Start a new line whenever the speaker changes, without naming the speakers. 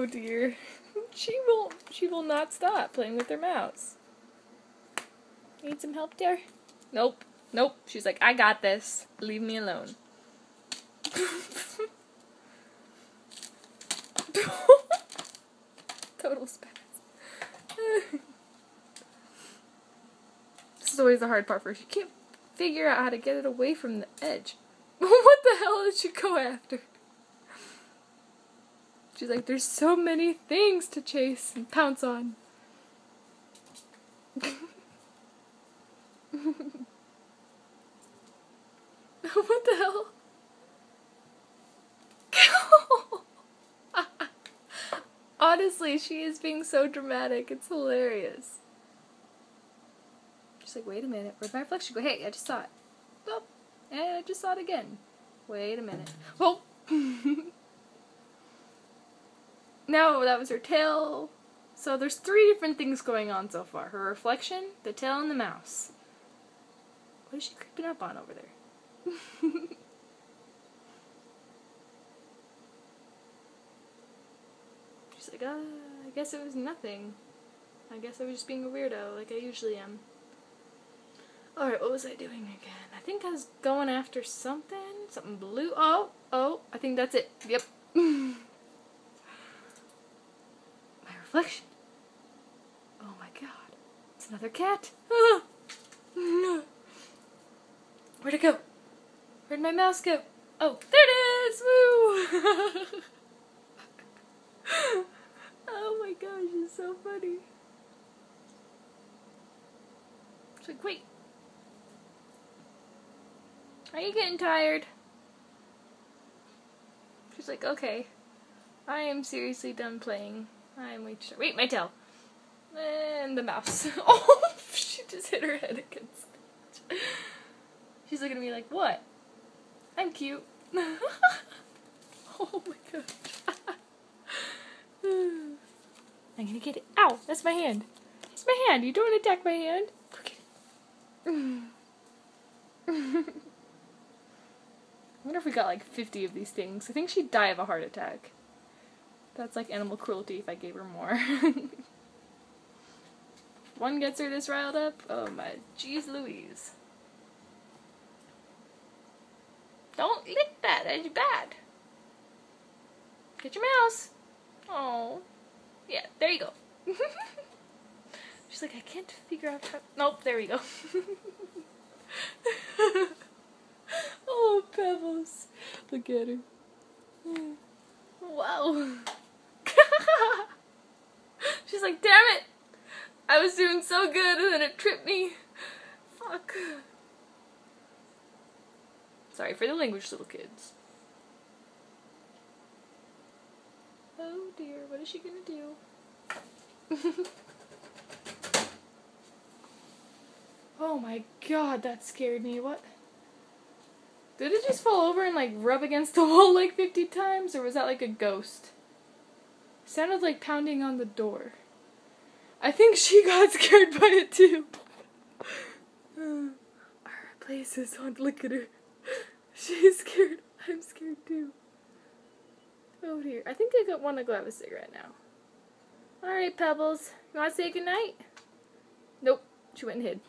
Oh dear. She will not stop playing with her mouse. Need some help there? Nope. Nope. She's like, I got this. Leave me alone. Total spaz. This is always the hard part for her. She can't figure out how to get it away from the edge. What the hell did she go after? She's like, there's so many things to chase and pounce on. What the hell? Honestly, she is being so dramatic. It's hilarious. She's like, wait a minute. Where'd my reflection go? Hey, I just saw it. Oh, and I just saw it again. Wait a minute. Oh. No, that was her tail. So there's 3 different things going on so far. Her reflection, the tail, and the mouse. What is she creeping up on over there? She's like, I guess it was nothing. I guess I was just being a weirdo, like I usually am. Alright, what was I doing again? I think I was going after something. Something blue. Oh, I think that's it. Yep. My reflection. Oh my god. It's another cat. Ah. Where'd it go? Where'd my mouse go? Oh, there it is! Woo! Oh my gosh, it's so funny. She's like, wait. Are you getting tired? She's like, okay. I am seriously done playing. I'm way too... Wait, my tail. And the mouse. Oh, she just hit her head against it. She's looking at me like, what? I'm cute. Oh my gosh. I'm gonna get it. Ow! That's my hand. It's my hand. You don't attack my hand. Look at it. I wonder if we got like 50 of these things. I think she'd die of a heart attack. That's like animal cruelty if I gave her more. If one gets her this riled up, oh my jeez Louise. Don't lick that, that's bad. Get your mouse. Oh. Yeah, there you go. She's like, I can't figure out how... Nope, there we go. Oh, Pebbles. Look at her. Wow. She's like, damn it. I was doing so good and then it tripped me. Fuck. Sorry for the language, little kids. Oh dear, what is she gonna do? Oh my god, that scared me. What? Did it just fall over and like rub against the wall like 50 times, or was that like a ghost? It sounded like pounding on the door. I think she got scared by it too. Our place is on. Look at her. She's scared. I'm scared too. Oh dear. I think I want to go have a cigarette now. Alright, Pebbles. You want to say goodnight? Nope. She went and hid.